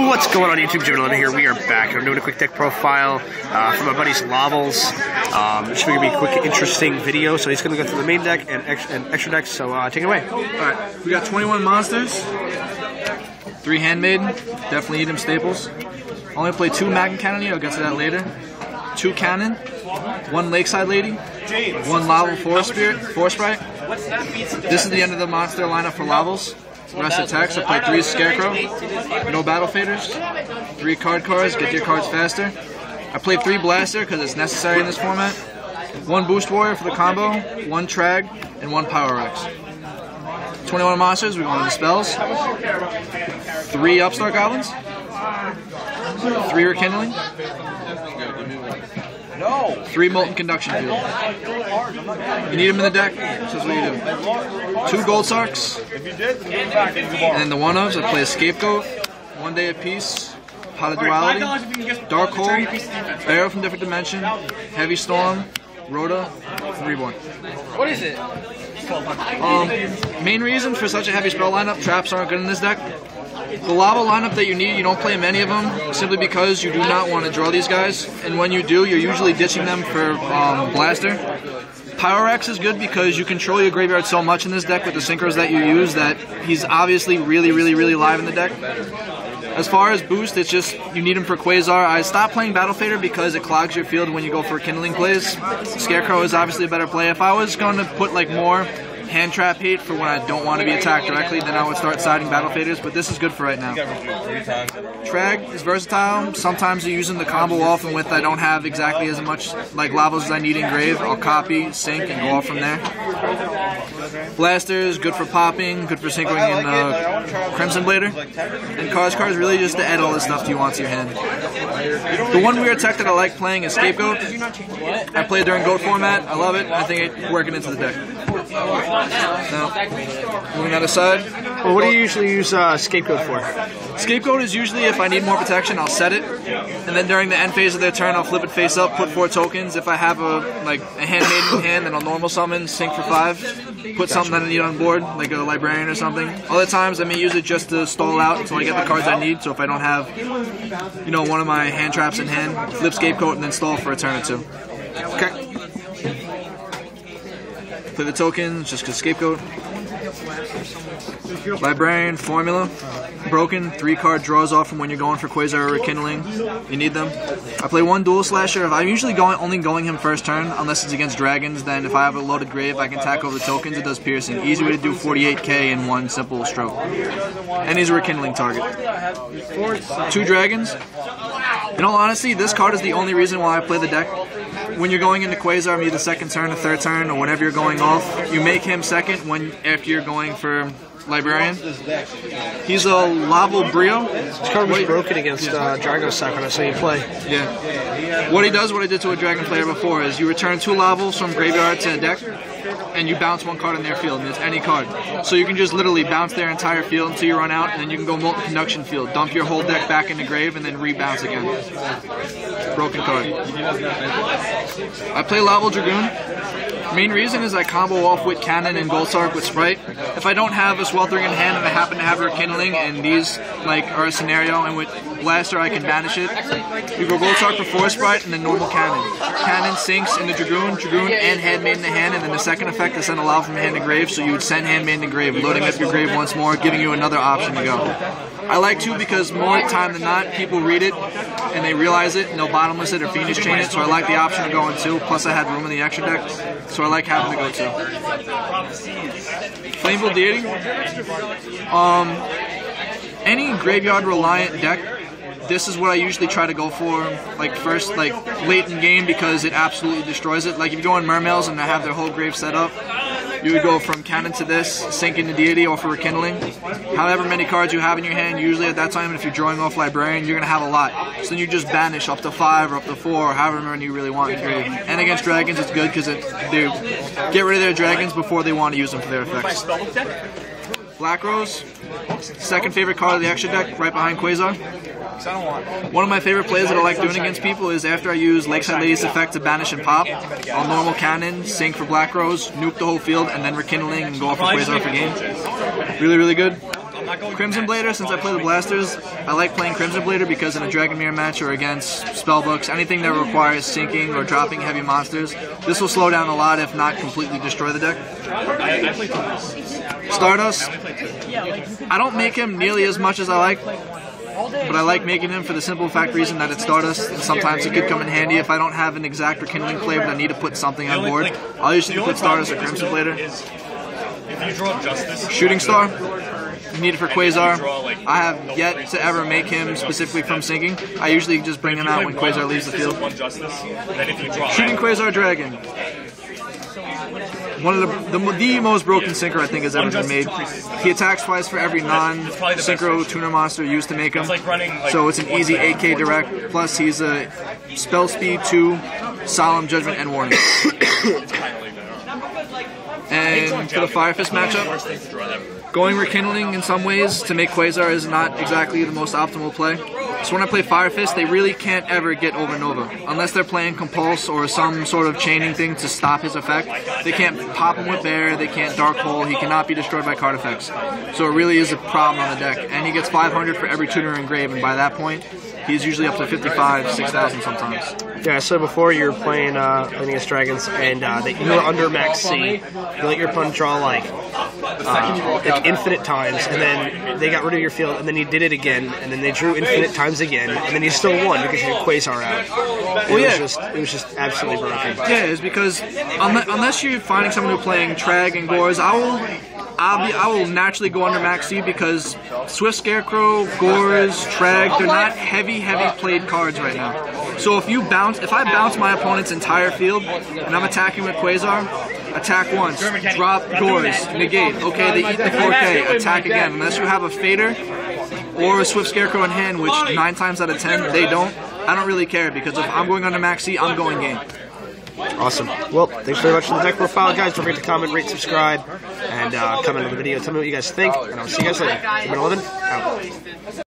What's going on YouTube? Jimmy London here. We are back. I'm doing a quick deck profile from my buddy's Lavals. It's going to be a quick, interesting video. So he's going to go through the main deck and extra decks. So take it away. Alright, we got 21 monsters, 3 handmade, definitely need them staples. Only play 2 Magnet Cannon, I'll get to that later. 2 Cannon, 1 Lakeside Lady, 1 Laval Forest Sprite. This is the end of the monster lineup for Lavals. Rest attacks, I play 3 Scarecrow, no Battle Faders, 3 card cards, get your cards faster. I play 3 Blaster because it's necessary in this format, 1 Boost Warrior for the combo, 1 Trag, and 1 Power Rex. 21 monsters, we go into the spells. 3 Upstart Goblins, 3 Rekindling, 3 Molten Conduction Field. You need them in the deck, this is what you do. 2 Gold Sarks, and then the one-ofs, I play a Scapegoat, 1 Day of Peace, Pot of Duality, Dark Hole, Arrow from Different Dimension, Heavy Storm, Rhoda, and Reborn. What is it? Main reason for such a heavy spell lineup, traps aren't good in this deck. The lava lineup that you need, you don't play many of them simply because you do not want to draw these guys, and when you do, you're usually ditching them for Blaster. Power Rex is good because you control your graveyard so much in this deck with the synchros that you use that he's obviously really live in the deck. As far as boost, it's just you need him for Quasar. I stopped playing Battle Fader because it clogs your field when you go for Kindling plays. Scarecrow is obviously a better play. If I was going to put like more hand trap hate for when I don't want to be attacked directly, then I would start siding Battle Faders, but this is good for right now. Trag is versatile. Sometimes you're using the combo often with I don't have exactly as much like Lavals as I need in grave. I'll copy, sync, and go off from there. Blaster is good for popping, good for synchroing in Crimson Blader. And cards really just to add all this stuff to you onto your hand. The one weird tech that I like playing is Scapegoat. I play it during Goat format. I love it. I think it's working into the deck. Now, moving that aside. Well, what do you usually use Scapegoat for? Scapegoat is usually if I need more protection, I'll set it, and then during the end phase of their turn, I'll flip it face up, put 4 tokens. If I have a handmade in hand, then I'll normal summon, sync for 5, put something that I need on board, like a Librarian or something. Other times I may use it just to stall out until I get the cards I need. So if I don't have, one of my hand traps in hand, flip Scapegoat and then stall for a turn or 2. Okay. Play the tokens, just because Scapegoat. Librarian, Formula, Broken, 3 card draws off from when you're going for Quasar or Rekindling. You need them. I play 1 Dual Slasher. If I'm usually only going him first turn, unless it's against dragons, then if I have a loaded grave, I can tack over the tokens, it does piercing. Easy way to do 48k in 1 simple stroke. And he's a Rekindling target. 2 dragons. In all honesty, this card is the only reason why I play the deck. When you're going into Quasar, either second turn or third turn, or whenever you're going off, you make him second after you're going for Librarian. He's a Laval Brio. This card was broken against Drago Sack when I saw you play. Yeah. What he does, what I did to a Dragon player before, is you return 2 Lavals from graveyard to a deck, and you bounce 1 card in their field, and it's any card. So you can just literally bounce their entire field until you run out, and then you can go Molten Conduction Field, dump your whole deck back into grave, and then rebounce again. Broken card. I play Laval Dragoon. Main reason is I combo off with Cannon and Gold Sark with Sprite. If I don't have a Sweltering in hand and I happen to have Rekindling and these are a scenario and with Blaster I can banish it, we go Gold Sark for 4 Sprite and then normal Cannon. Cannon sinks into Dragoon and Handmaid in the hand, and then the second effect is send Allow from hand to grave, so you would send Handmaid to grave, loading up your grave once more, giving you another option to go. I like to because more time than not, people read it and they realize it and they'll bottomless it or Fiendish chain it, so I like the option of going 2, plus I had room in the extra deck, so I like having to go 2. Flammable Deity. Any graveyard reliant deck, this is what I usually try to go for, first, late in game, because it absolutely destroys it. Like if you go on Mermails and they have their whole grave set up, you would go from Cannon to this, sink into Deity or for Rekindling. However many cards you have in your hand, usually at that time, if you're drawing off Librarian, you're going to have a lot. So then you just banish up to 5 or up to 4, or however many you really want in grave. And against dragons, it's good because they get rid of their dragons before they want to use them for their effects. Black Rose, second favorite card of the extra deck, right behind Quasar. One of my favorite plays that I like doing against people is after I use Lakeside Lady's effect to banish and pop, I'll normal Cannon, sync for Black Rose, nuke the whole field, and then Rekindling and go off with Quasar for game. Really good. Crimson Blader, since I play the blasters, I like playing Crimson Blader because in a Dragon Mirror match or against spellbooks, anything that requires sinking or dropping heavy monsters, this will slow down a lot, if not completely destroy the deck. Stardust, I don't make him nearly as much as I like, but I like making him for the simple fact reason that it's Stardust, and sometimes it could come in handy if I don't have an exact rekindling play, but I need to put something on board. I'll usually put Stardust or Crimson Blader. Shooting Star, you need it for Quasar. I have yet to ever make him specifically from sinking. I usually just bring him out when Quasar leaves the field. Shooting Quasar Dragon. One of the most broken sinker I think has ever been made. He attacks twice for every non-synchro tuner monster used to make him. So it's an easy 8k direct. Plus he's a spell speed 2, solemn judgment, and warning. And for the Fire Fist matchup, going Rekindling in some ways to make Quasar is not exactly the most optimal play. So when I play Fire Fist, they really can't ever get over Nova. Unless they're playing Compulse or some sort of chaining thing to stop his effect. They can't pop him with Bear, they can't Dark Hole, he cannot be destroyed by card effects. So it really is a problem on the deck. And he gets 500 for every tuner engrave, and by that point, he's usually up to 55, 6,000 sometimes. Yeah, so before you were playing against Dragons, and you were under max C, you let your opponent draw like infinite times, and then they got rid of your field, and then you did it again, and then they drew infinite times again, and then you still won because you had Quasar out. Well, it was just absolutely broken. Yeah, it's because unless you're finding someone who's playing Trag and Gores, I will naturally go under max C because Swift Scarecrow, Gores, Trag, they're not heavy played cards right now. So if I bounce my opponent's entire field and I'm attacking with Quasar, attack once, drop Gores, negate, okay, they eat the 4K, attack again. Unless you have a Fader or a Swift Scarecrow in hand, which 9 times out of 10 they don't, I don't really care because if I'm going under max C, I'm going game. Awesome. Well, thanks very much for the deck profile, guys. Don't forget to comment, rate, subscribe, and comment on the video. Tell me what you guys think, and I'll see you guys later. 11, out.